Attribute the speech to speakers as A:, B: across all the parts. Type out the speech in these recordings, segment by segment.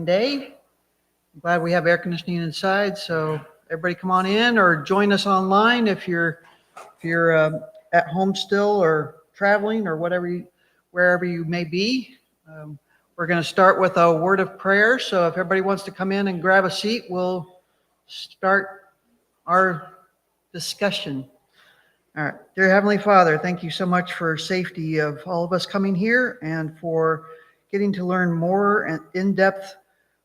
A: day. I'm glad we have air conditioning inside, so everybody come on in or join us online if you're at home still or traveling or wherever you may be. We're going to start with a word of prayer. So if everybody wants to come in and grab a seat, we'll start our discussion. All right. Dear Heavenly Father, thank you so much for safety of all of us coming here and for getting to learn more and in depth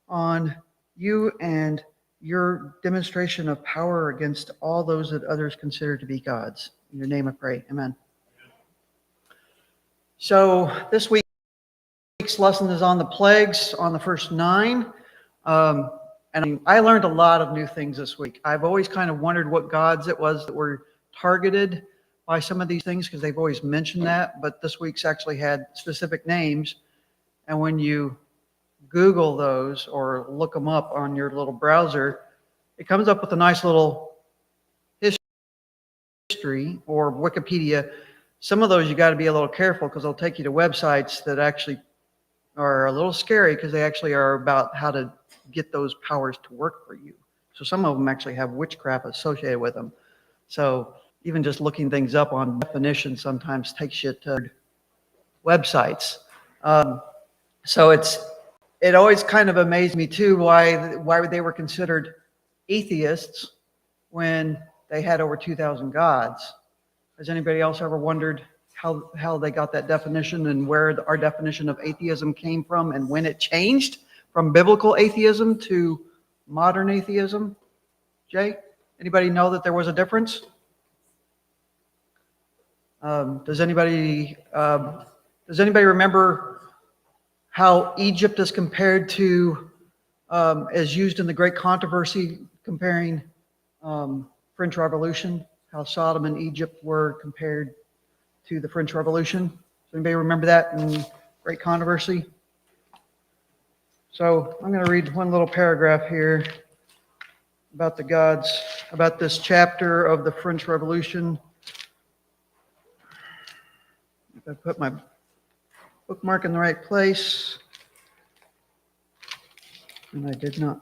A: on you and your demonstration of power against all those that others consider to be gods. In your name I pray. Amen. So this week's lesson is on the plagues, on the first 9. And I learned a lot of new things this week. I've always kind of wondered what gods it was that were targeted by some of these things because they've always mentioned that, but this week's actually had specific names. And when you Google those or look them up on your little browser, it comes up with a nice little history or Wikipedia. Some of those you got to be a little careful because they'll take you to websites that actually are a little scary because they actually are about how to get those powers to work for you. So some of them actually have witchcraft associated with them. So even just looking things up on definitions sometimes takes you to websites. So it always kind of amazed me too why they were considered atheists when they had over 2,000 gods. Has anybody else ever wondered how they got that definition and where our definition of atheism came from and when it changed from biblical atheism to modern atheism? Jay, anybody know that there was a difference? Does anybody remember how Egypt is compared to, as used in the Great Controversy comparing French Revolution, how Sodom and Egypt were compared to the French Revolution? Does anybody remember that in Great Controversy? So I'm going to read one little paragraph here about the gods, about this chapter of the French Revolution. If I put my bookmark in the right place. And I did not.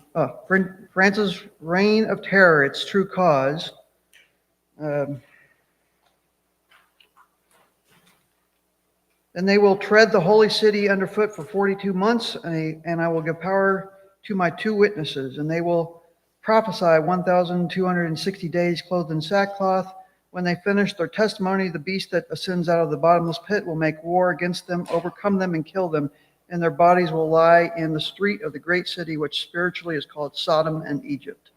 A: France's reign of terror, its true cause. Then they will tread the holy city underfoot for 42 months, and I will give power to my 2 witnesses, and they will prophesy 1,260 days clothed in sackcloth. When they finish their testimony, the beast that ascends out of the bottomless pit will make war against them, overcome them, and kill them, and their bodies will lie in the street of the great city, which spiritually is called Sodom and Egypt.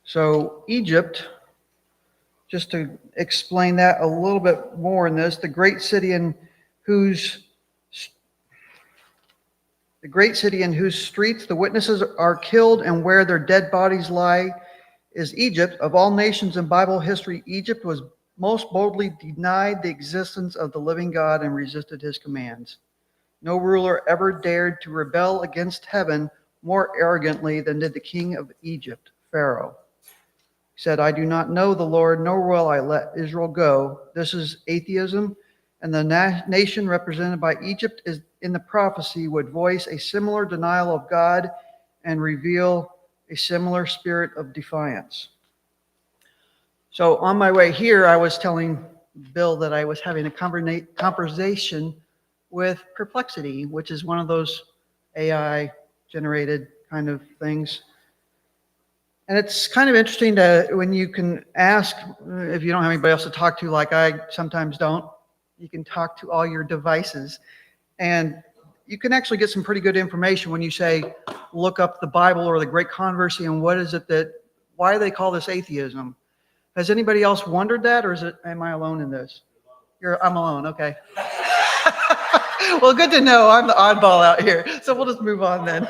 A: So Egypt, just to explain that a little bit more in this, the great city in whose streets the witnesses are killed and where their dead bodies lie is Egypt. Of all nations in Bible history, Egypt was most boldly denied the existence of the living God and resisted his commands. No ruler ever dared to rebel against heaven more arrogantly than did the king of Egypt, Pharaoh. He said, I do not know the Lord, nor will I let Israel go. This is atheism, and the nation represented by Egypt is in the prophecy would voice a similar denial of God and reveal a similar spirit of defiance. So on my way here, I was telling Bill that I was having a conversation with Perplexity, which is one of those AI-generated kind of things. And it's kind of interesting when you can ask, if you don't have anybody else to talk to like I sometimes don't, you can talk to all your devices. And you can actually get some pretty good information when you say, look up the Bible or the Great Controversy and why do they call this atheism? Has anybody else wondered that, or am I alone in this? I'm alone, okay. Well, good to know. I'm the oddball out here. So we'll just move on then.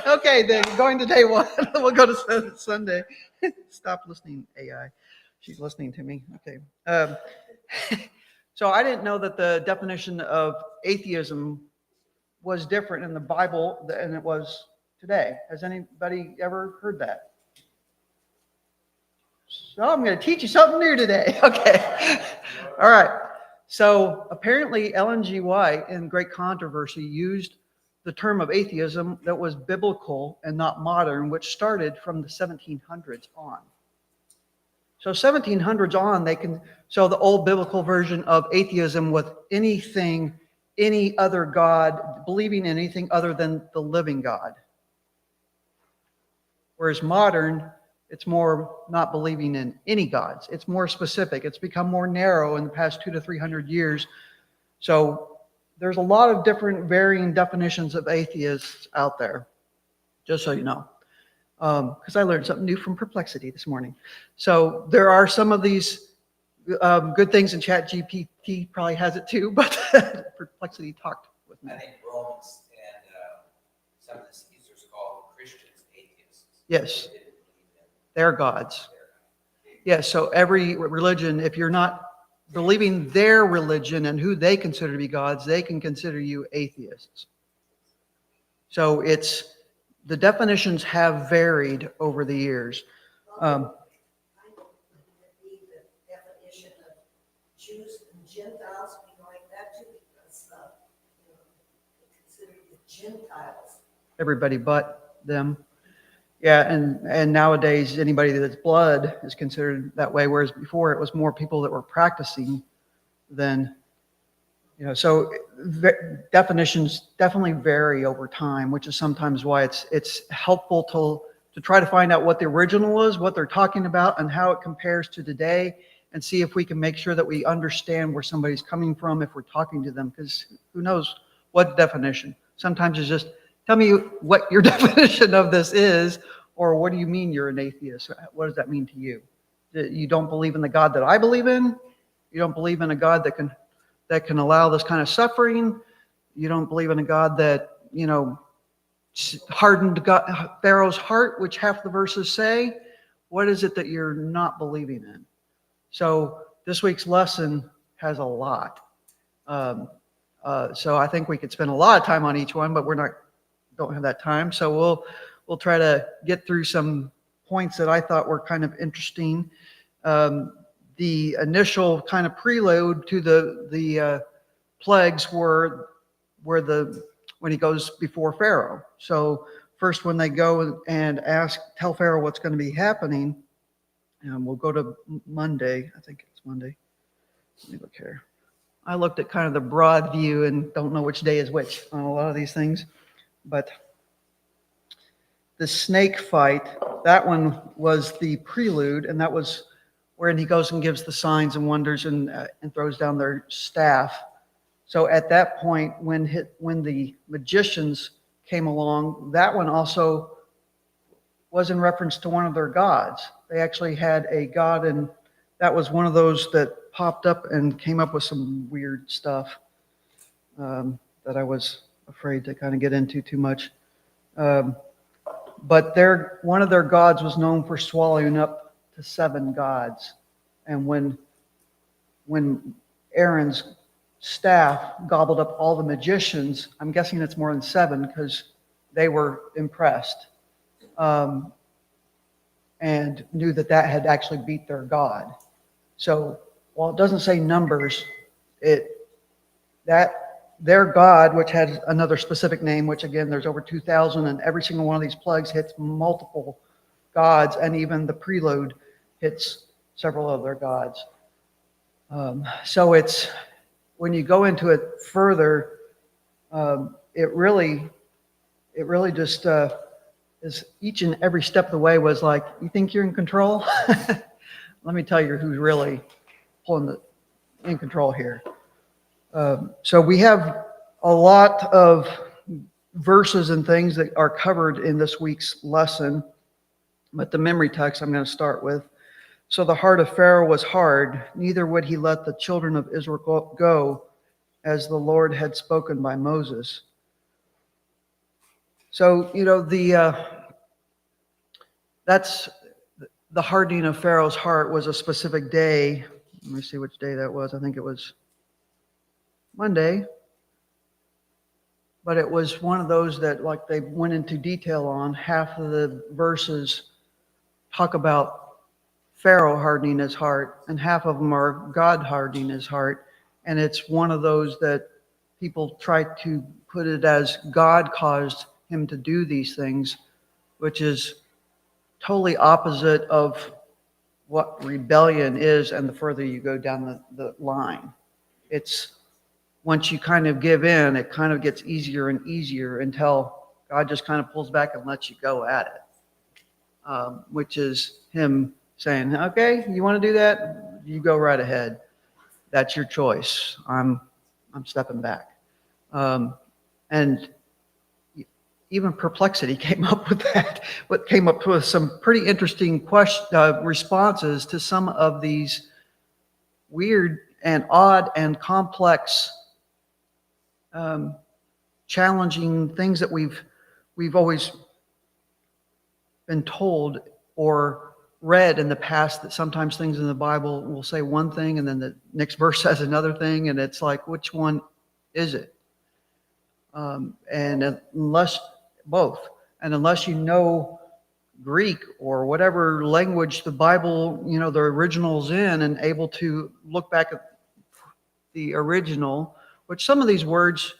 A: Okay, then going to day 1. We'll go to Sunday. Stop listening, AI. She's listening to me. Okay. So I didn't know that the definition of atheism was different in the Bible than it was today. Has anybody ever heard that? So I'm going to teach you something new today. Okay. All right. So apparently Ellen G. White in Great Controversy used the term of atheism that was biblical and not modern, which started from the 1700s on. So 1700s on, so the old biblical version of atheism with anything, any other God, believing in anything other than the living God. Whereas modern, it's more not believing in any gods. It's more specific. It's become more narrow in the past 200 to 300 years. So there's a lot of different varying definitions of atheists out there, just so you know. Because I learned something new from Perplexity this morning. So there are some of these good things, and ChatGPT probably has it too, but Perplexity talked with me.
B: I think Romans and some of the Caesars called Christians atheists.
A: Yes, they're gods. Yes, so every religion, if you're not believing their religion and who they consider to be gods, they can consider you atheists. So the definitions have varied over the years.
C: I don't believe the definition of Jews and Gentiles be like that too, because they consider the Gentiles.
A: Everybody but them. Yeah, and nowadays anybody that's blood is considered that way, whereas before it was more people that were practicing than, so definitions definitely vary over time, which is sometimes why it's helpful to try to find out what the original is, what they're talking about, and how it compares to today, and see if we can make sure that we understand where somebody's coming from if we're talking to them, because who knows what definition. Sometimes it's just, tell me what your definition of this is, or what do you mean you're an atheist? What does that mean to you? That you don't believe in the God that I believe in? You don't believe in a God that can allow this kind of suffering? You don't believe in a God that, hardened Pharaoh's heart, which half the verses say? What is it that you're not believing in? So this week's lesson has a lot. So I think we could spend a lot of time on each one, but don't have that time. So we'll try to get through some points that I thought were kind of interesting. The initial kind of prelude to the plagues were when he goes before Pharaoh. So first, when they go and tell Pharaoh what's going to be happening, and we'll go to Monday. I think it's Monday. Let me look here. I looked at kind of the broad view and don't know which day is which on a lot of these things. But the snake fight, that one was the prelude, and that was wherein he goes and gives the signs and wonders and throws down their staff. So at that point, when the magicians came along, that one also was in reference to one of their gods. They actually had a god, and that was one of those that popped up and came up with some weird stuff that I was afraid to kind of get into too much. But one of their gods was known for swallowing up to 7 gods. And when Aaron's staff gobbled up all the magicians, I'm guessing it's more than 7 because they were impressed and knew that had actually beat their god. So while it doesn't say numbers, their god, which had another specific name, which again, there's over 2,000, and every single one of these plagues hits multiple gods, and even the prelude hits several of their gods. So it's, when you go into it further, it really just is each and every step of the way was like, you think you're in control? Let me tell you who's really in control here. So we have a lot of verses and things that are covered in this week's lesson, but the memory text I'm going to start with. So the heart of Pharaoh was hard, neither would he let the children of Israel go, as the Lord had spoken by Moses. So, that's the hardening of Pharaoh's heart was a specific day. Let me see which day that was. I think it was Monday. But it was one of those that, like, they went into detail on. Half of the verses talk about Pharaoh hardening his heart, and half of them are God hardening his heart. And it's one of those that people try to put it as God caused him to do these things, which is totally opposite of what rebellion is, and the further you go down the line. It's once you kind of give in, it kind of gets easier and easier until God just kind of pulls back and lets you go at it, which is him saying, okay, you want to do that? You go right ahead. That's your choice. I'm stepping back. And even Perplexity came up with that. What came up with some pretty interesting responses to some of these weird and odd and complex, challenging things that we've always been told or read in the past, that sometimes things in the Bible will say one thing and then the next verse says another thing, and it's like, which one is it? And unless both, and unless you know Greek or whatever language the Bible, the original's in, and able to look back at the original, which some of these words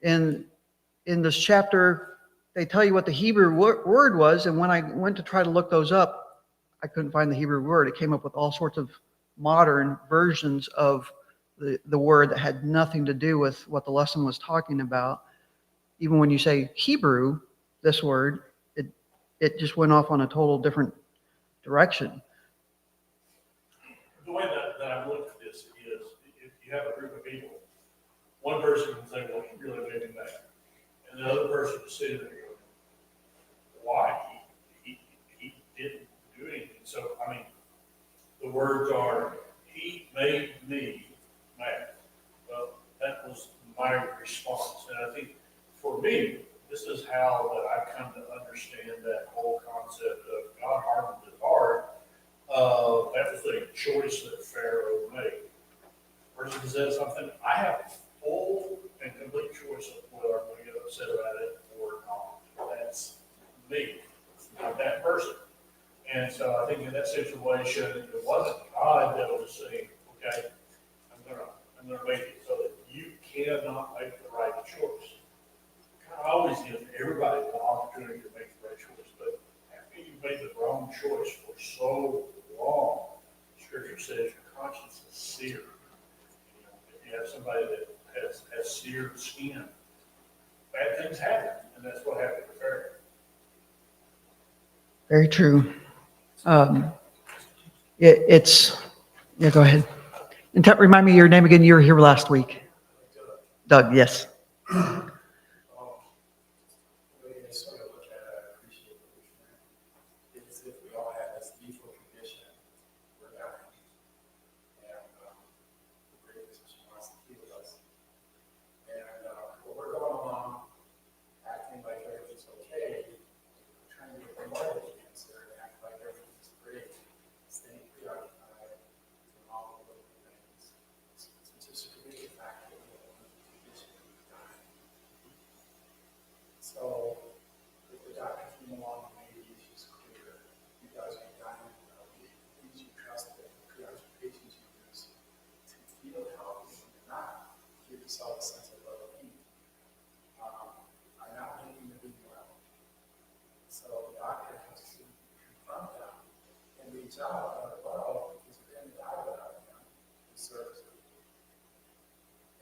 A: in this chapter, they tell you what the Hebrew word was, and when I went to try to look those up, I couldn't find the Hebrew word. It came up with all sorts of modern versions of the word that had nothing to do with what the lesson was talking about. Even when you say Hebrew, this word, it just went off on a total different direction.
D: The way that I've looked at this is, if you have a group of people, one person can say, well, he really made me mad. And the other person is sitting there going, why? He didn't do anything. So, I mean, the words are, he made me mad. Well, that was my response. And I think for me, this is how that I come to understand that whole concept of God hardened his heart. That was a choice that Pharaoh made. Person said something, I have full and complete choice of whether I'm going to get upset about it or not. That's me, not that person. And so I think in that situation, it wasn't God that was saying, okay, I'm gonna make it so that you cannot make the right choice. God always gives everybody the opportunity to make the right choice, but after you've made the wrong choice for so long, Scripture says your conscience is seared. If you have somebody that has seared skin, bad things happen, and that's what happened to Pharaoh.
A: Very true. Yeah, go ahead. And remind me your name again. You were here last week. Doug, yes.
E: So, if the doctor came along and made the issues clear, you guys are dying of the things you trusted, the preoccupations you use to feel healthy and not give yourself a sense of well-being, are not making the big well. So, the doctor has to confront them and reach out and well, because you're going to die without them, who serves you.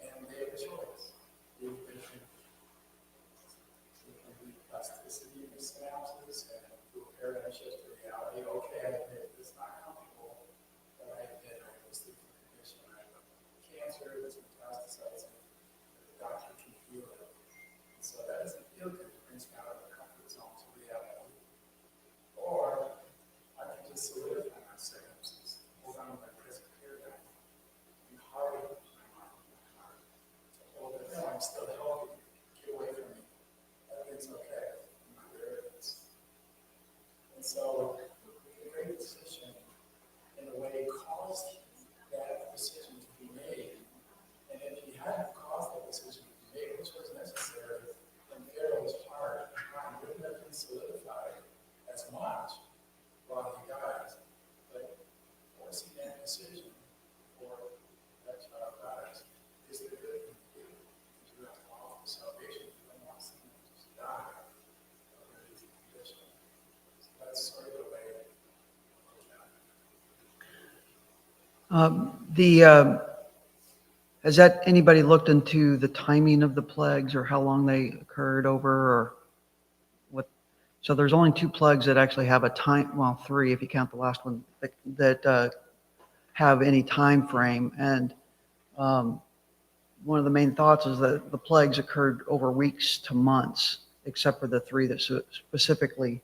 E: And they have a choice. They can plasticity of synapses and paradigm shift to reality. Okay, I admit it's not comfortable, but I admit I have a sleeping condition, I have cancer that's metastasizing, the doctor can heal it. And so that doesn't feel good, it brings me out of the comfort zone to reality. Or I can just solidify my circumstances
A: Has that anybody looked into the timing of the plagues or how long they occurred over or what? So there's only 2 plagues that actually have a time, well, 3 if you count the last one, that have any time frame. And one of the main thoughts is that the plagues occurred over weeks to months, except for the 3 that specifically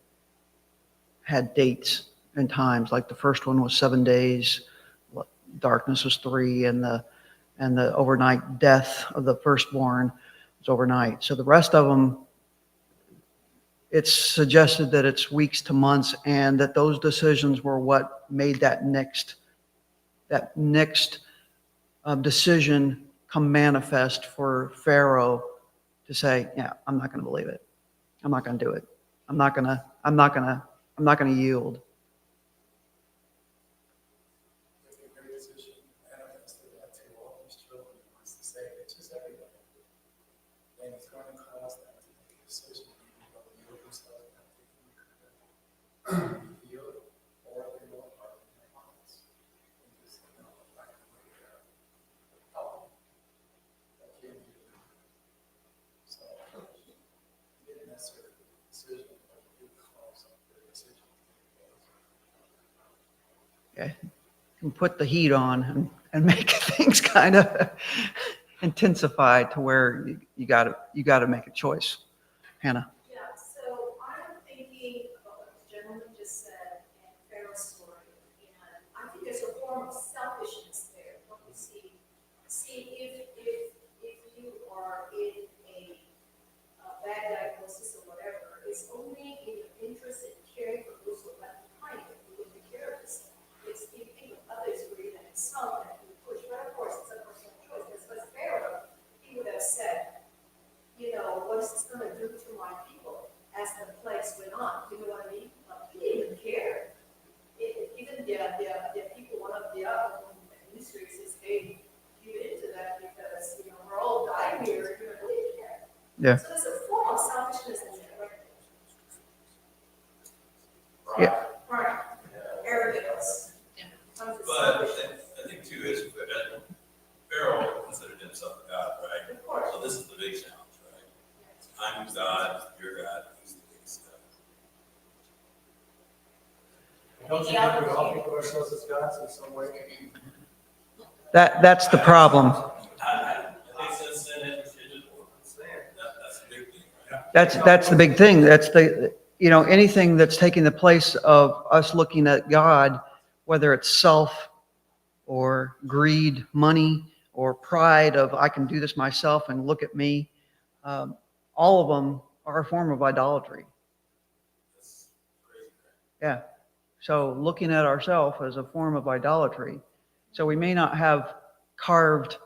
A: had dates and times. Like the first one was 7 days, darkness was 3, and the overnight death of the firstborn was overnight. So the rest of them, it's suggested that it's weeks to months, and that those decisions were what made that next decision come manifest for Pharaoh to say, yeah, I'm not going to believe it. I'm not going to do it. I'm not going to yield.
E: It's a great decision. Adventist did that to all his children. He wants to say it to everybody. And it's going to cause them to make a decision. Either they'll yield themselves and take yield, or they will harden their hearts. And just, like help them. That can't be done. So, it didn't necessarily be a decision, but it did cause their decision to take place.
A: Okay. Can put the heat on and make things kind of intensify to where you got to make a choice. Hannah.
F: Yeah, so I'm thinking about what the gentleman just said in Pharaoh's story, and I think there's a form of selfishness there. What we see, if you are in a bad diagnosis or whatever, it's only in your interest in caring for those who are left behind that you will take care of this. It's if you think of others who are even insult that you push, but of course it's a personal choice. Because Pharaoh, he would have said, what is this going to do to my people as the plagues went on? You know what I mean? He didn't even care. Even the people, one of the other ministries is, hey, give into that because, we're all dying here. He didn't care.
A: Yeah.
F: So there's a form of selfishness in there, right?
A: Yeah.
F: Right. Arrogance.
G: But I think too is Pharaoh considered himself a god, right?
F: Of course.
G: So this is the big challenge, right? I'm God, you're God, who's the biggest God?
E: Don't you think we all think of ourselves as gods in some way?
A: That's the problem.
G: I think since then it just that's the big thing, right?
A: That's the big thing. That's anything that's taking the place of us looking at God, whether it's self or greed, money, or pride of I can do this myself and look at me. All of them are a form of idolatry.
G: That's crazy, right?
A: Yeah. So looking at ourselves as a form of idolatry. So we may not have carved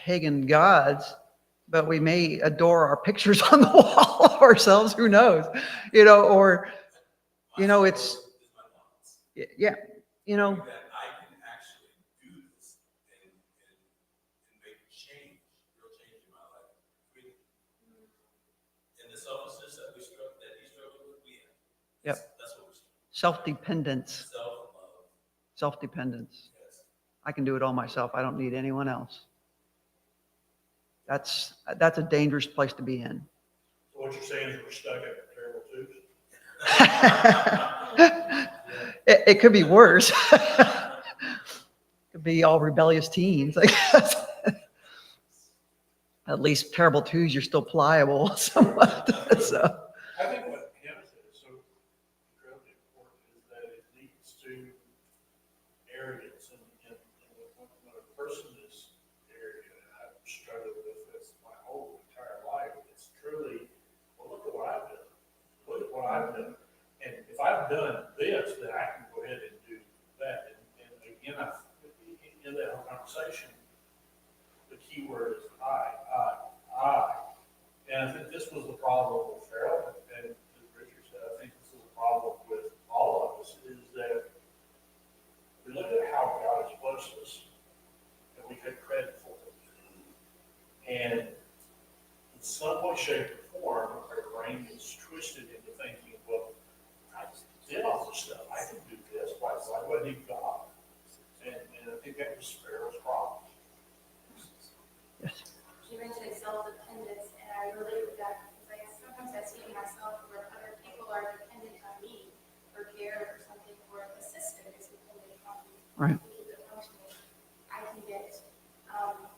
A: pagan gods, but we may adore our pictures on the wall of ourselves. Who knows? Or, it's, yeah,
G: That I can actually do this and make change, real change in my life. And the selfishness that he struggled with,
A: Yep.
G: that's what we're struggling
A: self-dependence,
G: with. Self-love.
A: self-dependence.
G: Yes.
A: I can do it all myself. I don't need anyone else. That's a dangerous place to be in.
D: So what you're saying is we're stuck at terrible twos?
A: It could be worse. Could be all rebellious teens, I guess. At least terrible twos, you're still pliable somewhat. So,
D: I think what Hannah said is so incredibly important is that it leads to arrogance. And when a person is arrogant, I've struggled with this my whole entire life. It's truly, well, look at what I've done. Look at what I've done. And if I've done this, then I can go ahead and do that. And again, in that whole conversation, the key word is I. And I think this was the problem with Pharaoh, and as Richard said, I think this is a problem with all of us, is that we look at how God has blessed us, and we take credit for it. And in some way, shape, or form, our brain is twisted into thinking, well, I did all this stuff. I can do this. Why wasn't he God? And I think that was Pharaoh's problem.
F: You mentioned self-dependence, and I relate with that because sometimes I see in myself where other people are dependent on me for care or something, or the system is dependent on me
A: Right.
F: to keep it functioning. I can get an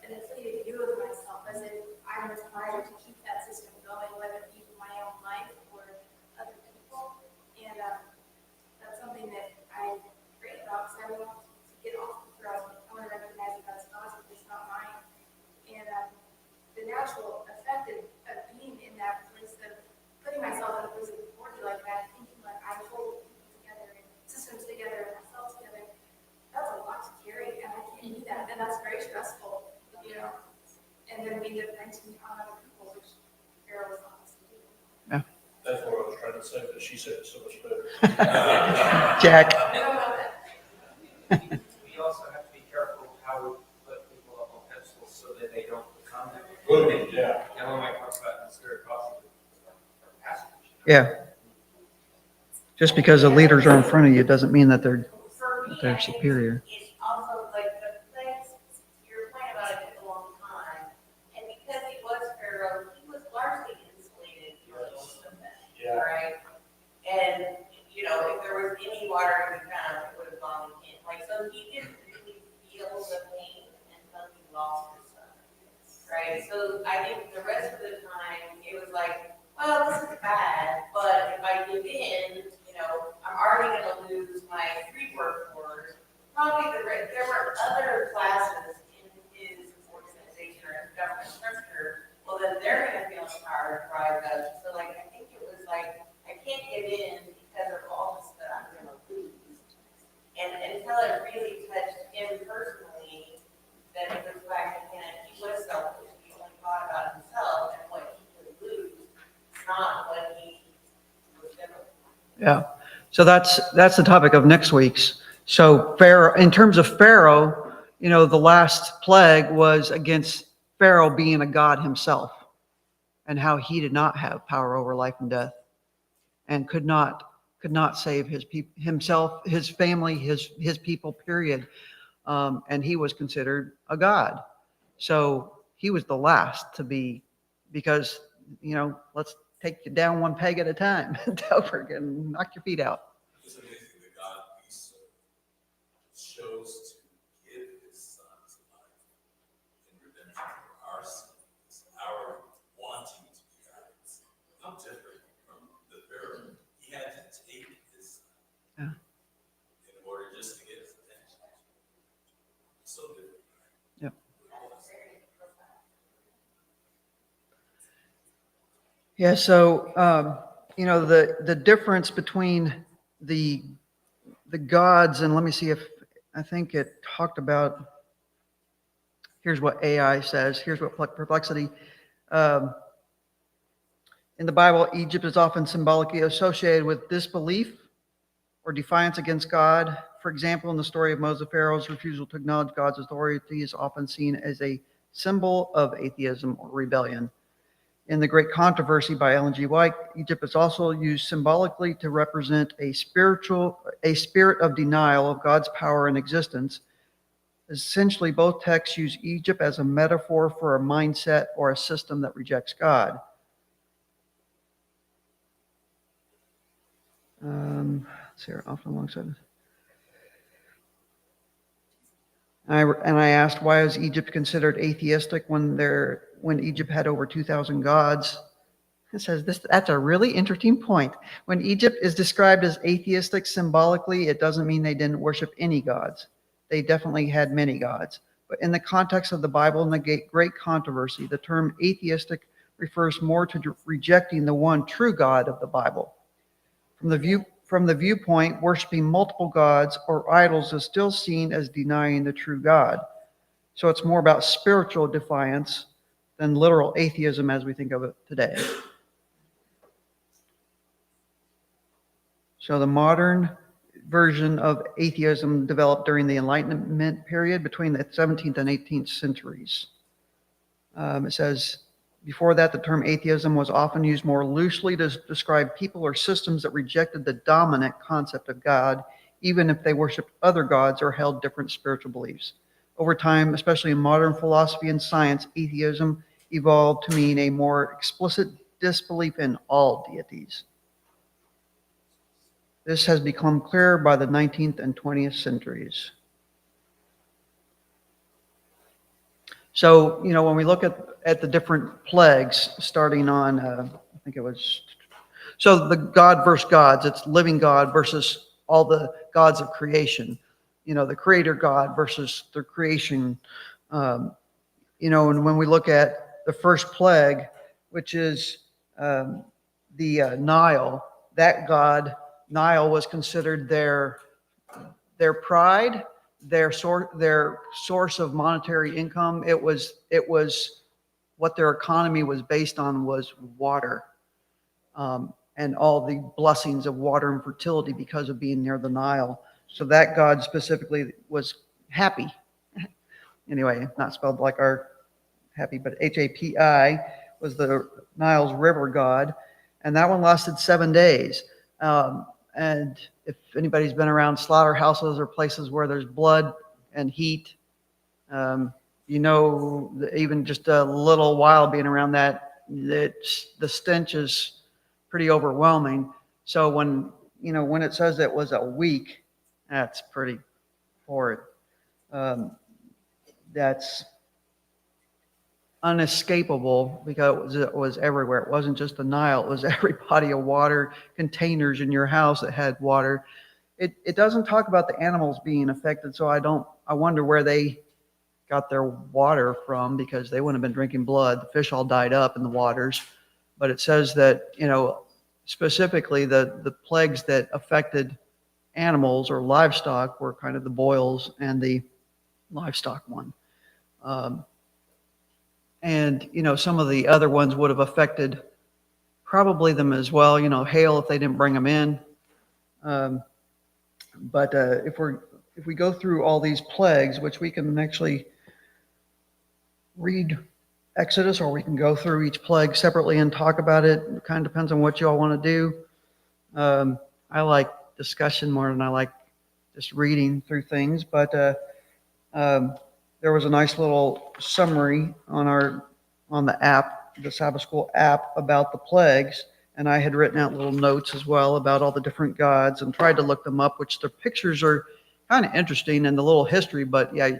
F: inflated view of myself as if I'm required to keep that system going, whether it be for my own life or other people. And that's something that I pray about because I want to get off the throne. I want to recognize that that's God's, it's not mine. And the natural effect of being in that place of putting myself in a place of authority like that, thinking like I hold people together and systems together and myself together, that's a lot to carry, and I can't do that, and that's very stressful, you know. And then being dependent on other people, which Pharaoh was not supposed to do.
D: That's what I was trying to say, but she said it so much better.
A: Jack.
F: I don't know that.
B: We also have to be careful how we put people up on pedestals so that they don't become them.
D: Yeah.
B: And when I talk about the spirit of passage.
A: Yeah. Just because the leaders are in front of you doesn't mean that they're
H: For me,
A: they're
H: I think
A: superior.
H: it's also like the place, your point about it took a long time, and because he was Pharaoh, he was largely insulated from most of them,
D: Yeah.
H: right? And, you know, if there was any water in the ground, it would have gone in, like, so he didn't really feel the pain until he lost his son, right? So I think the rest of the time, it was like, well, this is bad, but if I give in, you know, I'm already gonna lose my free workforce. Probably there were other classes in his organization or his government structure, well, then they're gonna feel empowered to rise up. So like, I think it was like, I can't give in because of all this that I'm gonna lose. And until it really touched him personally, then it goes back again, he was selfish, he only thought about himself and what he could lose, not what he was gonna.
A: Yeah. So that's the topic of next week's. So Pharaoh, in terms of Pharaoh, you know, the last plague was against Pharaoh being a god himself and how he did not have power over life and death and could not save his himself, his family, his people, period. And he was considered a god. So he was the last to be, because, you know, let's take you down one peg at a time. Don't forget, and knock your feet out.
G: It's amazing the God we serve chose to give his son to life in redemption for our sins, our wanting to be gods. No different from the Pharaoh. He had to take his son in order just to get his attention. So different.
A: Yep. Yeah, so you know, the difference between the gods, and let me see if I think it talked about. Here's what AI says. Here's what Perplexity. In the Bible, Egypt is often symbolically associated with disbelief or defiance against God. For example, in the story of Moses, Pharaoh's refusal to acknowledge God's authority is often seen as a symbol of atheism or rebellion. In The Great Controversy by Ellen G. White, Egypt is also used symbolically to represent a spirit of denial of God's power and existence. Essentially, both texts use Egypt as a metaphor for a mindset or a system that rejects God. Let's see, often alongside. I asked, why is Egypt considered atheistic when Egypt had over 2,000 gods? It says that's a really interesting point. When Egypt is described as atheistic symbolically, it doesn't mean they didn't worship any gods. They definitely had many gods. But in the context of the Bible and the Great Controversy, the term atheistic refers more to rejecting the one true God of the Bible. From the viewpoint, worshiping multiple gods or idols is still seen as denying the true God. So it's more about spiritual defiance than literal atheism as we think of it today. So the modern version of atheism developed during the Enlightenment period between the 17th and 18th centuries. It says, before that, the term atheism was often used more loosely to describe people or systems that rejected the dominant concept of God even if they worshiped other gods or held different spiritual beliefs. Over time, especially in modern philosophy and science, atheism evolved to mean a more explicit disbelief in all deities. This has become clearer by the 19th and 20th centuries. So, when we look at the different plagues, starting on, I think it was, so the God versus gods, it's living God versus all the gods of creation. The creator God versus the creation. And when we look at the first plague, which is the Nile, that god, Nile was considered their pride, their source of monetary income. It was what their economy was based on was water, and all the blessings of water and fertility because of being near the Nile. So that god specifically was happy. Anyway, not spelled like our happy, but Hapi was the Nile's river god, and that one lasted 7 days. And if anybody's been around slaughterhouses or places where there's blood and heat, even just a little while being around that, the stench is pretty overwhelming. So when it says it was a week, that's pretty horrid. That's unescapable because it was everywhere. It wasn't just the Nile. It was every body of water, containers in your house that had water. It doesn't talk about the animals being affected, so I wonder where they got their water from, because they wouldn't have been drinking blood. The fish all died up in the waters. But it says that, specifically the plagues that affected animals or livestock were kind of the boils and the livestock one. And, some of the other ones would have affected probably them as well, hail if they didn't bring them in. But if we go through all these plagues, which we can actually read Exodus, or we can go through each plague separately and talk about it. It kind of depends on what you all want to do. I like discussion more than I like just reading through things, but there was a nice little summary on the app, the Sabbath School app, about the plagues, and I had written out little notes as well about all the different gods and tried to look them up, which the pictures are kind of interesting and the little history, but yeah,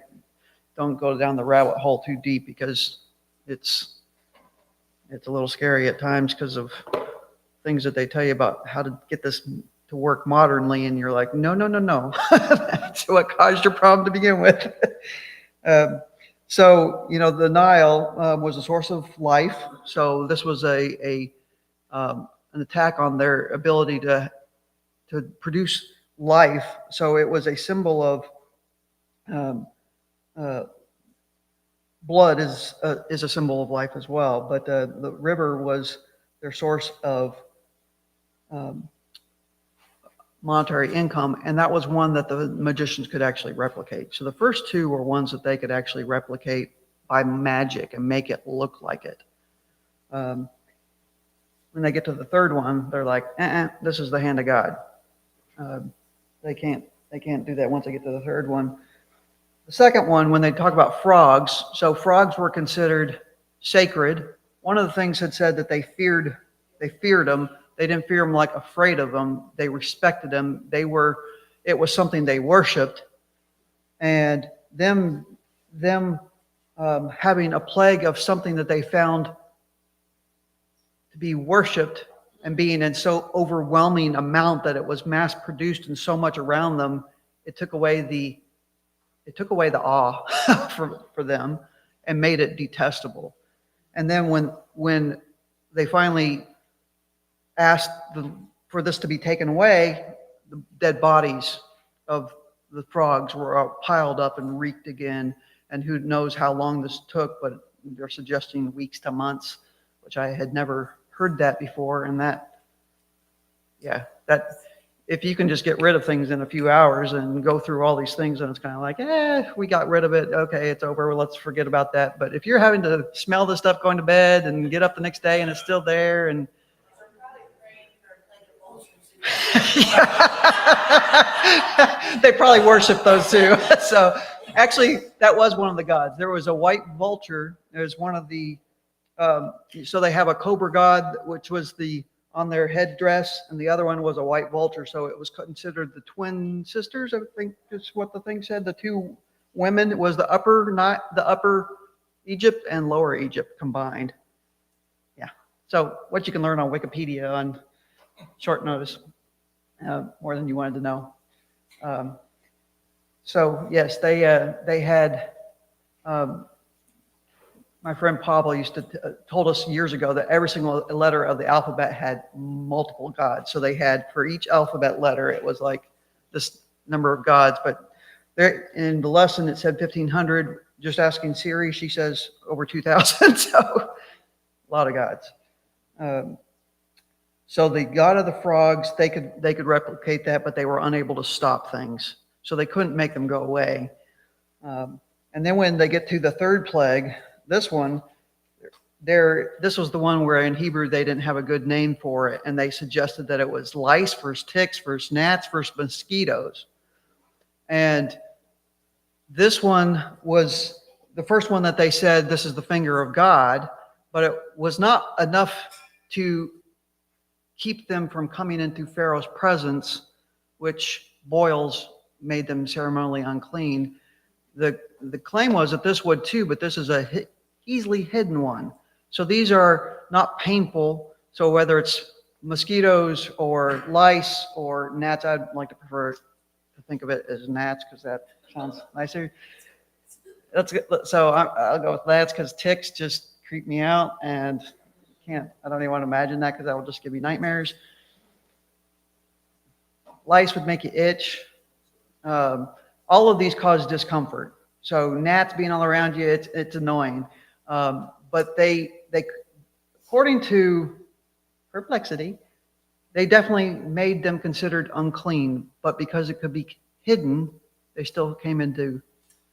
A: don't go down the rabbit hole too deep, because it's a little scary at times because of things that they tell you about how to get this to work modernly, and you're like, no. That's what caused your problem to begin with. So, the Nile was a source of life. So this was an attack on their ability to produce life. So it was a symbol of blood is a symbol of life as well. But the river was their source of monetary income, and that was one that the magicians could actually replicate. So the first two were ones that they could actually replicate by magic and make it look like it. When they get to the third one, they're like, this is the hand of God. They can't do that once they get to the third one. The second one, when they talk about frogs, so frogs were considered sacred. One of the things had said that they feared them. They didn't fear them like afraid of them. They respected them. It was something they worshipped. And them having a plague of something that they found to be worshipped and being in so overwhelming amount that it was mass produced and so much around them, it took away the awe for them and made it detestable. And then when they finally asked for this to be taken away, the dead bodies of the frogs were piled up and reeked again. And who knows how long this took, but they're suggesting weeks to months, which I had never heard that before. And that if you can just get rid of things in a few hours and go through all these things, and it's kind of like, we got rid of it. Okay, it's over. Well, let's forget about that. But if you're having to smell this stuff going to bed and get up the next day and it's still there, and They probably worship those too. So actually, that was one of the gods. There was a white vulture. There's one of the, so they have a cobra god, which was the on their headdress, and the other one was a white vulture. So it was considered the twin sisters, I think is what the thing said. The two women was the upper, not the upper Egypt and lower Egypt combined. Yeah. So what you can learn on Wikipedia on short notice, more than you wanted to know. So yes, they had, my friend Pablo used to told us years ago that every single letter of the alphabet had multiple gods. So they had, for each alphabet letter, it was like this number of gods. But there in the lesson, it said 1,500. Just asking Siri, she says over 2,000. So a lot of gods. So the god of the frogs, they could replicate that, but they were unable to stop things. So they couldn't make them go away. And then when they get to the third plague, this one, this was the one where in Hebrew they didn't have a good name for it, and they suggested that it was lice versus ticks versus gnats versus mosquitoes. And this one was the first one that they said, this is the finger of God, but it was not enough to keep them from coming into Pharaoh's presence, which boils made them ceremonially unclean. The claim was that this would too, but this is a easily hidden one. So these are not painful. So whether it's mosquitoes or lice or gnats, I'd like to prefer to think of it as gnats because that sounds nicer. That's good. So I'll go with gnats because ticks just creep me out, and I don't even want to imagine that because that will just give me nightmares. Lice would make you itch. All of these cause discomfort. So gnats being all around you, it's annoying. But they, according to Perplexity, they definitely made them considered unclean. But because it could be hidden, they still came into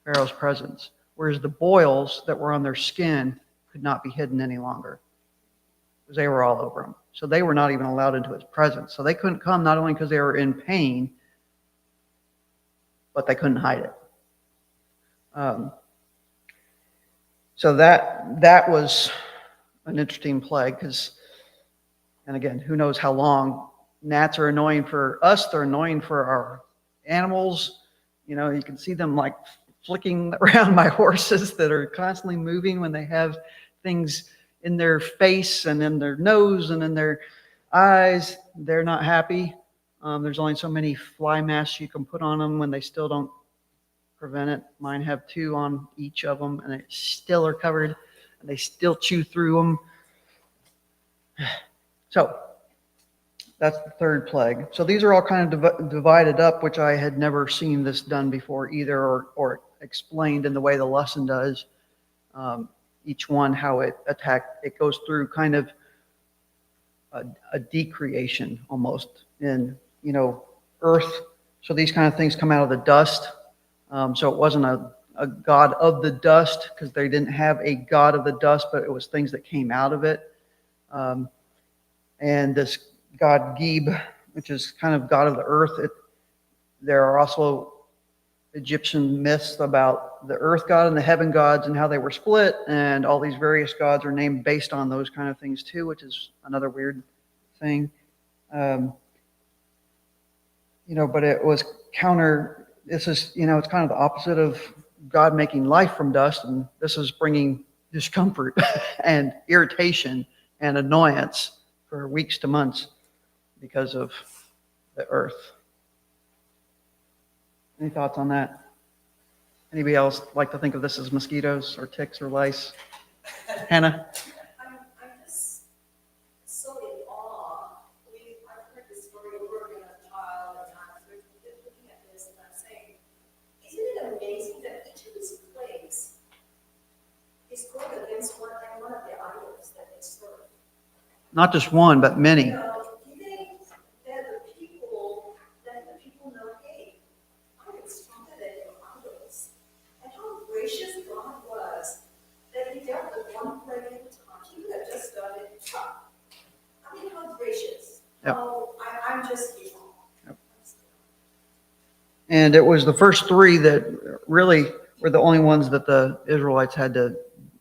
A: Pharaoh's presence. Whereas the boils that were on their skin could not be hidden any longer because they were all over them. So they were not even allowed into his presence. So they couldn't come not only because they were in pain, but they couldn't hide it. So that was an interesting plague because, and again, who knows how long. Gnats are annoying for us. They're annoying for our animals. You know, you can see them like flicking around my horses that are constantly moving when they have things in their face and in their nose and in their eyes. They're not happy. There's only so many fly masks you can put on them when they still don't prevent it. Mine have 2 on each of them, and they still are covered, and they still chew through them. So that's the third plague. So these are all kind of divided up, which I had never seen this done before either, or explained in the way the lesson does. Each one, how it attacked, it goes through kind of a decreation almost in, earth. So these kind of things come out of the dust. So it wasn't a god of the dust because they didn't have a god of the dust, but it was things that came out of it. And this god Geb, which is kind of god of the earth. There are also Egyptian myths about the earth god and the heaven gods and how they were split, and all these various gods are named based on those kind of things too, which is another weird thing. But it was counter. This is, it's kind of the opposite of God making life from dust, and this is bringing discomfort and irritation and annoyance for weeks to months because of the earth. Any thoughts on that? Anybody else like to think of this as mosquitoes or ticks or lice? Hannah?
F: I'm just so in awe. I've heard this story over again as a child, and I was looking at this, and I'm saying, isn't it amazing that each of these plagues is going against one of the idols that they serve?
A: Not just one, but many.
F: Do you think that the people know, hey, I am stronger than your idols? And how gracious God was that he dealt with one plague at a time. He could have just done it. I mean, how gracious.
A: Yep.
F: Oh, I'm just here.
A: Yep. And it was the first three that really were the only ones that the Israelites had to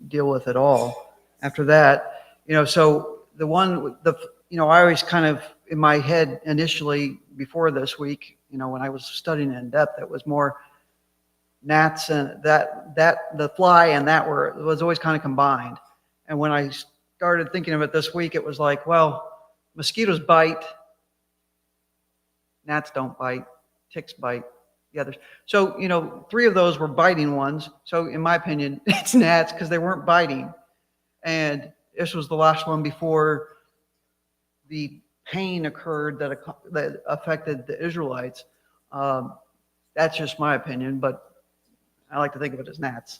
A: deal with at all. After that, so I always kind of, in my head initially before this week, when I was studying it in depth, it was more gnats and that the fly and that was always kind of combined. And when I started thinking of it this week, it was like, well, mosquitoes bite, gnats don't bite, ticks bite. The others. So, three of those were biting ones. So in my opinion, it's gnats because they weren't biting. And this was the last one before the pain occurred that affected the Israelites. That's just my opinion, but I like to think of it as gnats.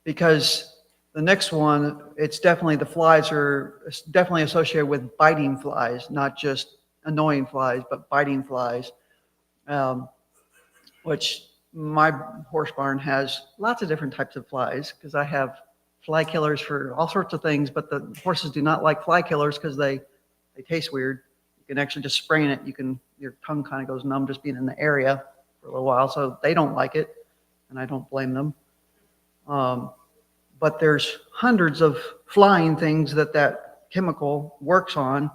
A: Because the next one, it's definitely, the flies are definitely associated with biting flies, not just annoying flies, but biting flies. Which my horse barn has lots of different types of flies because I have fly killers for all sorts of things, but the horses do not like fly killers because they taste weird. You can actually just spraying it, your tongue kind of goes numb just being in the area for a little while, so they don't like it, and I don't blame them. But there's hundreds of flying things that chemical works on,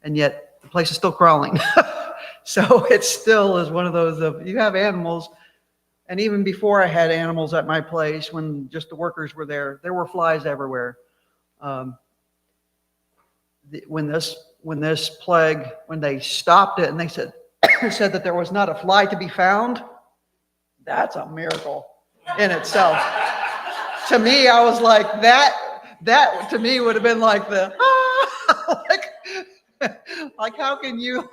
A: and yet the place is still crawling. So it still is one of those of, you have animals, and even before I had animals at my place, when just the workers were there were flies everywhere. When this plague, when they stopped it and they said that there was not a fly to be found, that's a miracle in itself. To me, I was like, that to me would have been like like how can you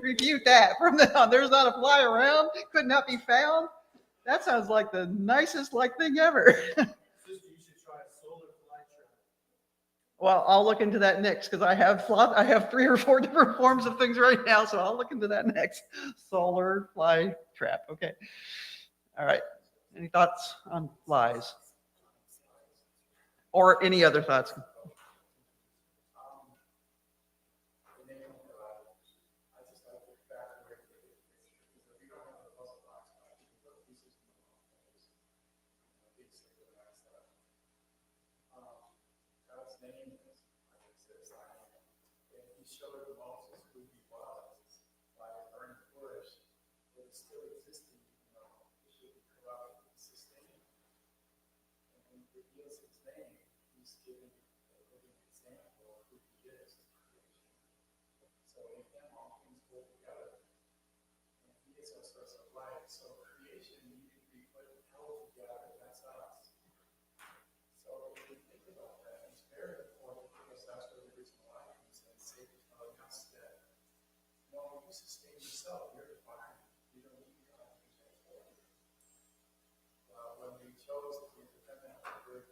A: refute that from the, there's not a fly around, could not be found? That sounds like the nicest thing ever.
D: Sister, you should try a solar fly trap.
A: Well, I'll look into that next because I have 3 or 4 different forms of things right now, so I'll look into that next. Solar fly trap. Okay. All right. Any thoughts on flies? Or any other thoughts?
E: God's name is, like it says, I am. And he showed Moses who he was by a burning bush that is still existing, it should be corrupted and sustained. And when he reveals his name, he's giving a living example of who he is in creation. So in him all things hold together. And he is our source of life. So creation needed to be put held together. That's us. So if you think about that, it's very important because that's where the reason why comes in. Satan telling us that, no, you sustain yourself, you're divine. You don't need God to do that for you. When we chose to be dependent on the word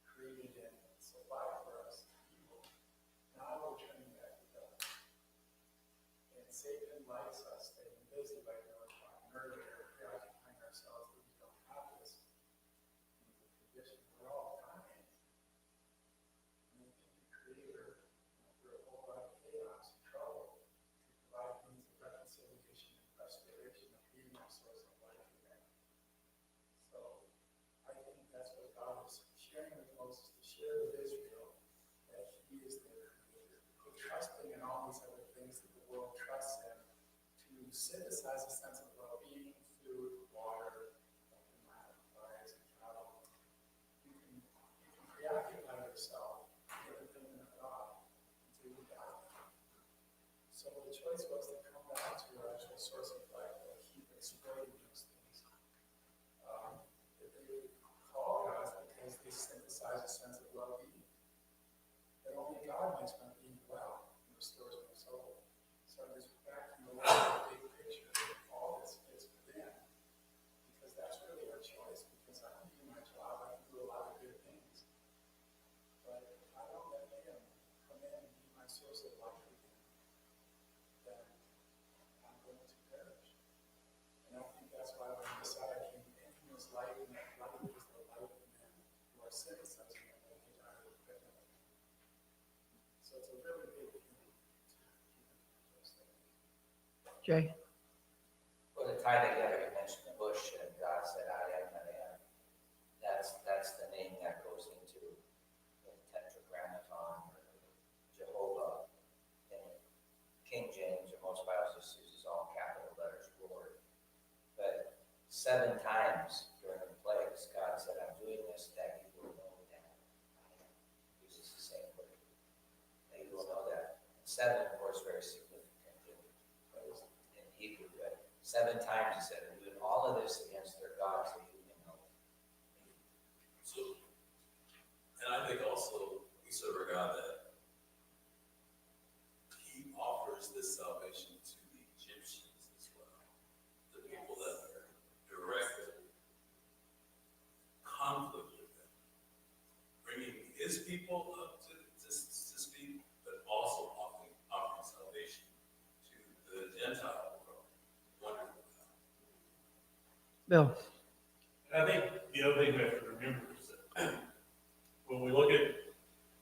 E: created and supplied for us, evil, now we're turning back to God. And Satan likes us staying busy, like we were talking earlier, preoccupying ourselves that we don't have this. We're all dying. And the Creator, through a whole lot of chaos and trouble, to provide means of reconciliation and restoration of being our source of life again. So I think that's what God was sharing with Moses to share with Israel, that He is their Creator. Quit trusting in all these other things that the world trusts in to synthesize a sense of well-being, food, water, fires, and travel. You can preoccupy yourself with the thing of God until you die. So the choice was to come back to your actual source of life and keep exploiting those things. That they would call God because they synthesize a sense of well-being. That only God makes my being well and restores my soul. So I'm just back to the big picture. All this fits within. Because that's really our choice. Because I can do my job, I can do a lot of good things. But if I don't let Him come in and be my source of life again, then I'm going to perish. And I think that's why when the Messiah came in, He was light, and that light was the light of men who are synthesizing it when they die with Him. So it's a really big thing to keep in those things.
A: Jay?
B: tried to get her to mention the bush, and God said, I am that I am. That's the name that goes into the Tetragrammaton or Jehovah. In King James or most Bibles just uses all capital letters, Lord. But 7 times during the plagues, God said, I'm doing this that you will know that I am. He uses the same word. That you will know that. 7, of course, very significant in Hebrew. But 7 times he said, I'm doing all of this against their gods that you may know.
G: So, and I think also we serve a God that he offers this salvation to the Egyptians as well. The people that are direct conflict with them. Bringing his people up to speak, but also offering salvation to the Gentile world. Wonderful God.
A: Bill.
D: And I think the other thing we have to remember is that when we look at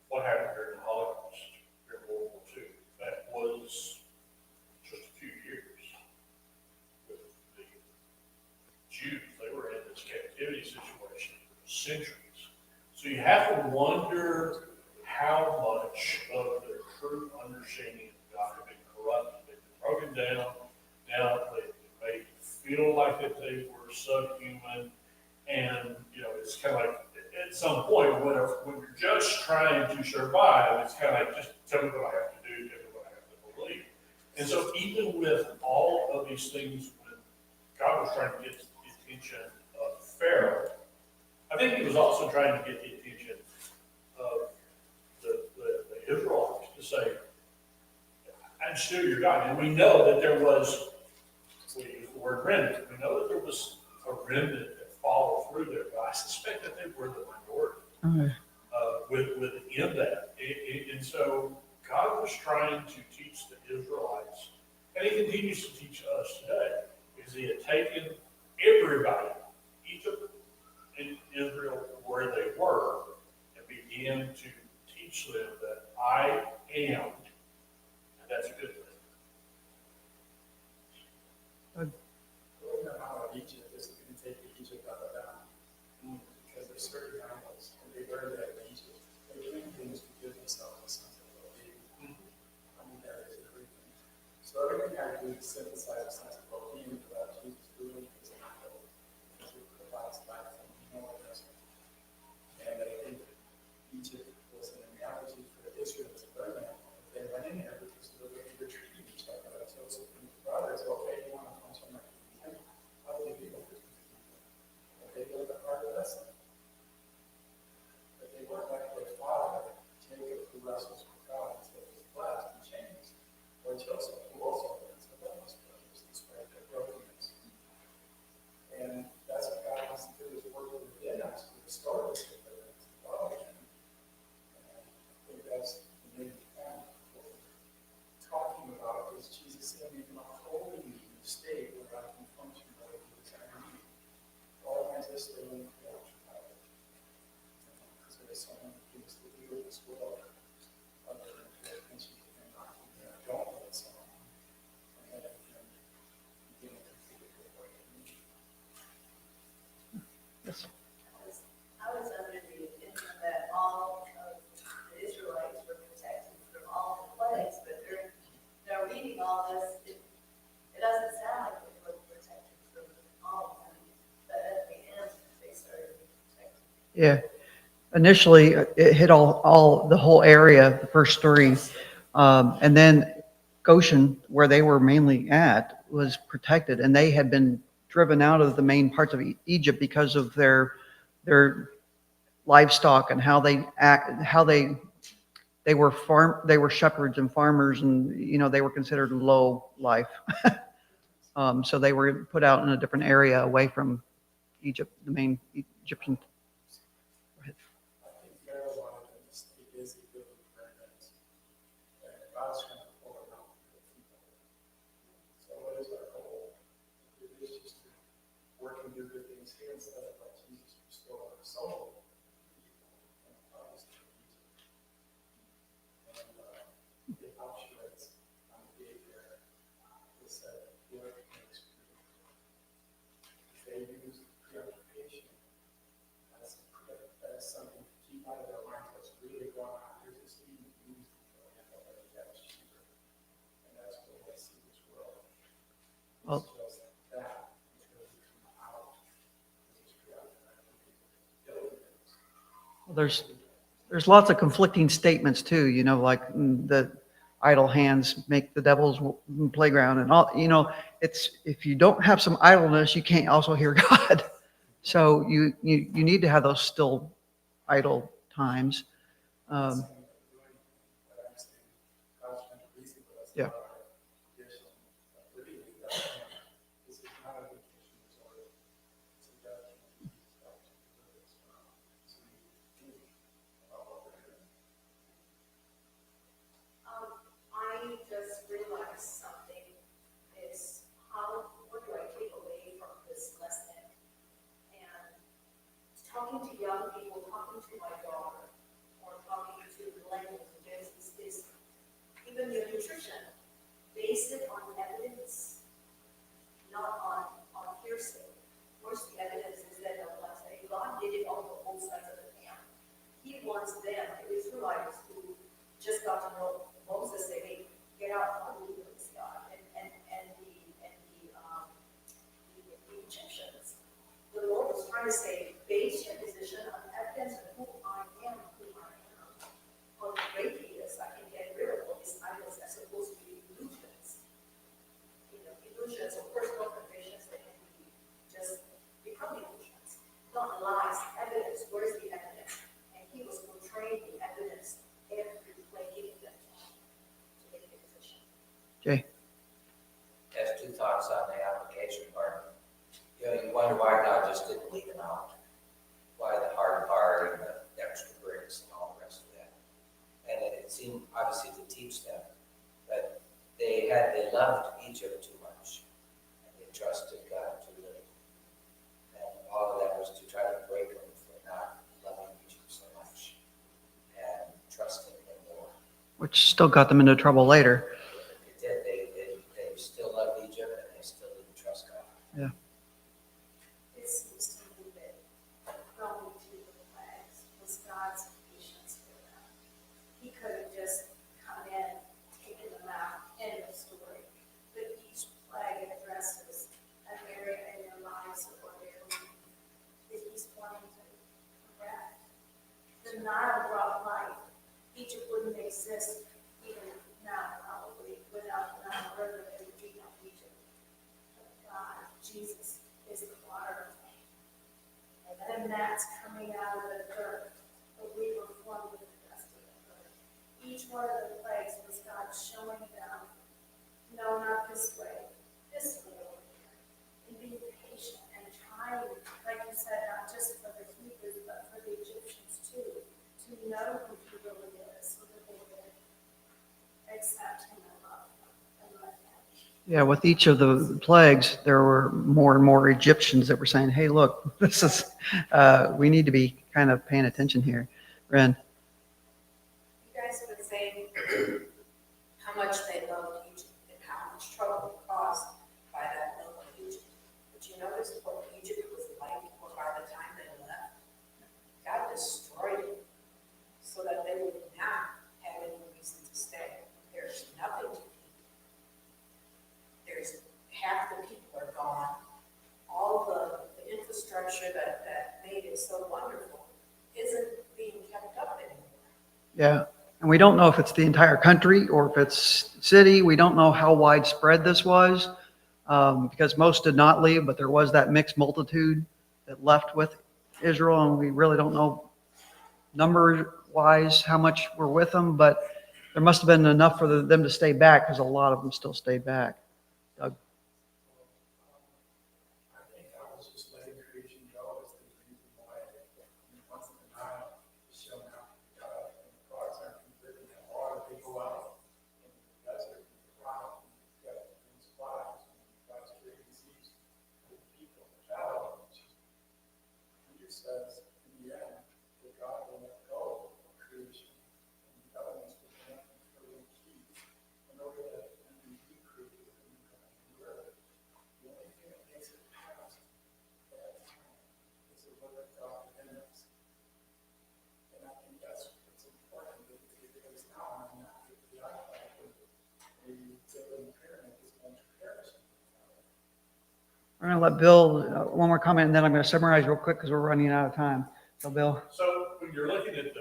D: what happened during the Holocaust, during World War II, that was just a few years with the Jews. They were in this captivity situation for centuries. So you have to wonder how much of their true understanding of God had been corrupted, they'd been broken down, they'd been made to feel like that they were subhuman. And, it's kind of like, at some point, when you're just trying to survive, it's kind of like, just tell me what I have to do, tell me what I have to believe. And so even with all of these things, when God was trying to get the attention of Pharaoh, I think he was also trying to get the attention of the Israelites to say, I'm still your God. And we know that there was, we use the word remnant, we know that there was a remnant that followed through there, but I suspect that they were the minority within that. And so God was trying to teach the Israelites, and he continues to teach us today, is he had taken everybody, Egypt and Israel, where they were, and began to teach them that I am, and that's a good thing.
E: How Egypt is going to take Egypt out of down because they're certain animals, and they learned that in Egypt. They doing things to give themselves a sense of well-being. I mean, that is a great thing. So everything I do is synthesize a sense of well-being without Jesus doing is not know because it provides life and we know it doesn't. And I think Egypt was an analogy for Israel to learn that. They went in there because of the way they were treating each other. Joseph and his brothers, okay, you want to function like how do you deal with it? They learned a hard lesson. But they weren't like their father, Jacob, who wrestles with God until he's blessed and changed. Or Joseph, who also learns to love his brothers despite their brokenness. And that's what God wants to do, is work within us to restore this ability to love again. And I think that's the main point. What we're talking about is Jesus saying, you can hold me in a state where I can function the way he designed me. All kinds of stuff in the culture about it. Because there is someone who gives the leader of this world other than pay attention to him, not to me. I don't let someone. And then I can begin to completely good work in me.
A: Yes.
F: I was under the opinion that all of the Israelites were protected from all the plagues, but they're reading all this, it doesn't sound like they were protected from all of them, but at the end, they started being protected.
A: Yeah. Initially, it hit the whole area, the first 3. And then Goshen, where they were mainly at, was protected. And they had been driven out of the main parts of Egypt because of their livestock and how they were shepherds and farmers, and they were considered low life. So they were put out in a different area away from Egypt, the main Egyptian.
E: I think Pharaoh wanted them to stay busy building pyramids. And God's trying to pull them out of the people. So what is our goal? It is just to work and do good things here instead of let Jesus restore our soul. And promise to Egypt. And the Auschwitz on the day there, it said, work makes good.
A: There's lots of conflicting statements too, like the idle hands make the devil's playground and all, it's, if you don't have some idleness, you can't also hear God. So you need to have those still idle times. Yeah.
F: I just realized something is what do I take away from this lesson? And talking to young people, talking to my daughter, or talking to millennials, is even your nutrition, base it on evidence, not on hearsay. Of course, the evidence is that on one side, God did it on both sides of the camp. He wants them, the Israelites who just got to know Moses, say, hey, get out, hallelujah, praise God, and the Egyptians. The Lord was trying to say, base your position on evidence of who I am, how great He is. I can get rid of all these idols that's supposed to be illusions. Illusions, of course, no conditions that can be just become illusions. Not lies, evidence. Where's the evidence? And He was portraying the evidence every way He did that to make a decision.
A: Okay.
B: Has two thoughts on the application part. You wonder why God just didn't leave them out. Why the hard part and the extra bricks and all the rest of that. And it seemed obviously to teach them, but they loved Egypt too much. And they trusted God too little. And all of that was to try to break them for not loving Egypt so much and trusting Him more.
A: Which still got them into trouble later.
B: It did. They still loved Egypt and they still didn't trust God.
A: Yeah.
F: It seems to me that going to the flags was God's patience for them. He could have just come in, taken them out, end of story. But each flag addresses an area in their lives or their belief that He's wanting to correct. The Nile brought life. Egypt wouldn't exist even now, probably, without the Nile River that would be on Egypt. But God, Jesus, is the water. And then that's coming out of the dirt, but we were formed with the dust of the earth. Each one of the plagues was God showing them, no, not this way over here. And being patient and trying, like you said, not just for the Hebrews, but for the Egyptians too, to know who He really is, so that they would accept Him and love Him and let Him.
A: Yeah, with each of the plagues, there were more and more Egyptians that were saying, hey, look, this is, we need to be kind of paying attention here. Ren.
I: You guys have been saying how much they loved Egypt and how much trouble it caused by that love of Egypt. But you notice what Egypt was like by the time they left? God destroyed it so that they would not have any reason to stay. There's nothing to eat. There's half the people are gone. All the infrastructure that made it so wonderful isn't being kept up anymore.
A: Yeah. And we don't know if it's the entire country or if it's city. We don't know how widespread this was because most did not leave, but there was that mixed multitude that left with Israel. And we really don't know number-wise how much were with them, but there must have been enough for them to stay back because a lot of them still stayed back. Doug?
E: I think I was just letting creation go is the reason why once the Nile is shown how God and the frogs aren't converted in water, they go out in the desert and the rock and you've got these flies and God's creating seas for the people. Peter says in the end that God will let go of creation and the elements will connect and fill in keys in order that we can be created and the earth. The only thing that makes it past that time is the word of God within us. And I think that's what's important because now I'm not the iPad, but maybe building a pyramid is going to perish.
A: We're going to let Bill, one more comment, and then I'm going to summarize real quick because we're running out of time. So, Bill.
D: So we when you're looking at the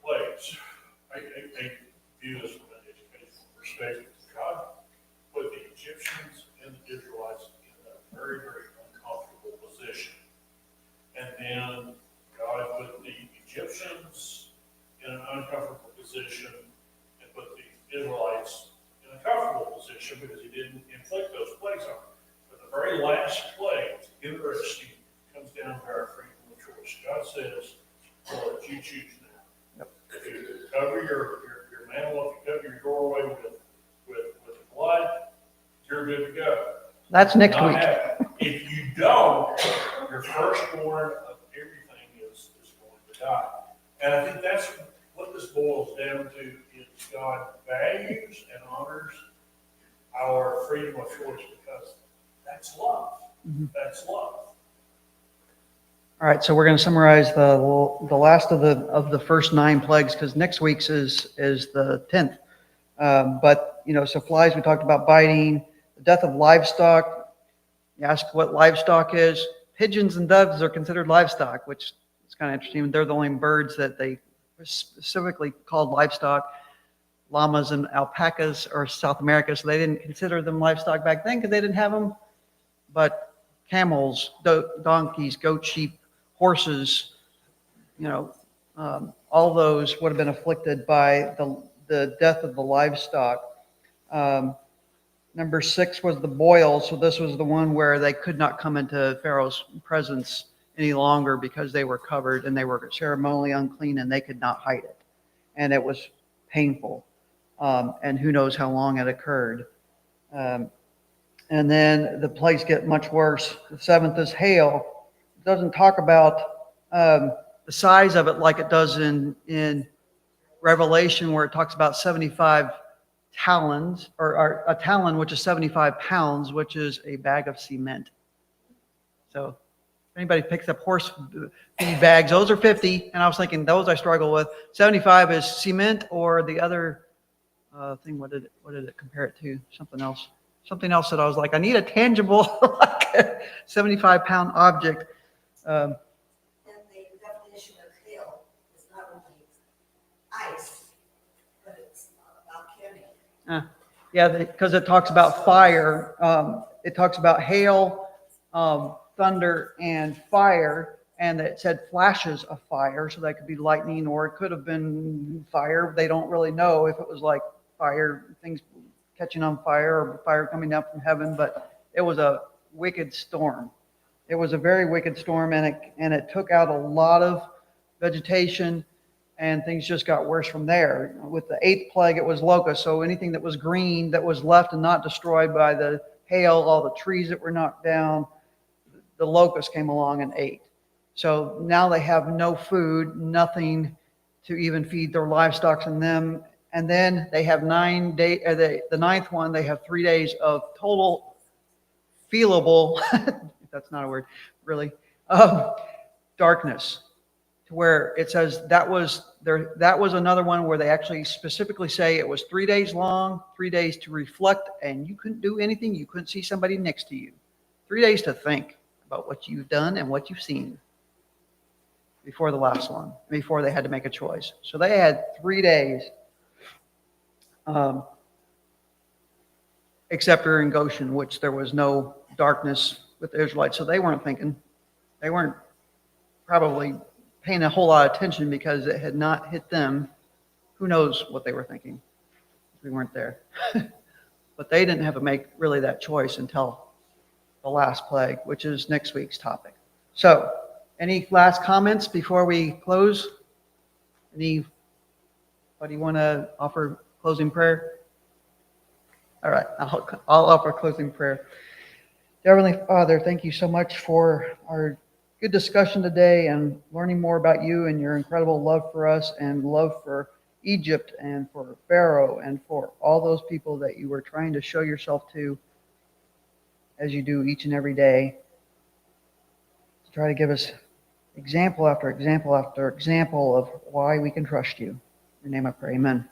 D: plagues, I view this from an educational perspective. God put the Egyptians and the Israelites in a very, very uncomfortable position. And then God put the Egyptians in an uncomfortable position and put the Israelites in a comfortable position because he didn't inflict those plagues on them. But the very last plague, it's interesting, comes down to our freedom of choice. God says, well, let you choose now. If you cover your mantle, if you cover your doorway with blood, you're good to go.
A: That's next
D: Not
A: week.
D: happen. If you don't, your firstborn of everything is going to die. And I think that's what this boils down to is God values and honors our freedom of choice because that's love. That's love.
A: All right, so we're going to summarize the last of the first 9 plagues because next week's is the 10th. But you know, so flies we talked about biting, the death of livestock. You ask what livestock is. Pigeons and doves are considered livestock, which is kind of interesting. They're the only birds that they specifically called livestock. Llamas and alpacas are South America, so they didn't consider them livestock back then because they didn't have them. But camels, donkeys, goats, sheep, horses, you know, all those would have been afflicted by the death of the livestock. Number 6 was the boil. So this was the one where they could not come into Pharaoh's presence any longer because they were covered and they were ceremonially unclean and they could not hide it. And it was painful. And who knows how long it occurred. And then the plagues get much worse. The 7th is hail. It doesn't talk about the size of it like it does in Revelation, where it talks about 75 talons, or a talon, which is 75 pounds, which is a bag of cement. So if anybody picks up horse feed bags, those are 50, and I was thinking those I struggle with. 75 is cement, or the other thing, what did it compare it to? Something else that I was like, I need a tangible, like a 75-pound object.
C: And the definition of hail is not only ice, but it's volcanic.
A: Yeah, because it talks about fire. It talks about hail, thunder, and fire, and it said flashes of fire, so that could be lightning, or it could have been fire. They don't really know if it was like fire, things catching on fire, or fire coming down from heaven, but it was a wicked storm. It was a very wicked storm, and it took out a lot of vegetation, and things just got worse from there. With the 8th plague, it was locusts, so anything that was green that was left and not destroyed by the hail, all the trees that were knocked down, the locusts came along and ate. So now they have no food, nothing to even feed their livestock and them. And then they have 9 days, the 9th one, they have 3 days of total feelable, that's not a word, really, darkness. To where it says that was another one where they actually specifically say it was 3 days long, 3 days to reflect, and you couldn't do anything. You couldn't see somebody next to you. 3 days to think about what you've done and what you've seen before the last one, before they had to make a choice. So they had 3 days, except for in Goshen, which there was no darkness with the Israelites. So they weren't thinking. They weren't probably paying a whole lot of attention because it had not hit them. Who knows what they were thinking? We weren't there. But they didn't have to make really that choice until the last plague, which is next week's topic. So, any last comments before we close? Anybody want to offer closing prayer? All right, I'll offer closing prayer. Dear Heavenly Father, thank you so much for our good discussion today and learning more about you and your incredible love for us and love for Egypt and for Pharaoh and for all those people that you were trying to show yourself to, as you do each and every day, to try to give us example after example after example of why we can trust you. In your name I pray, amen.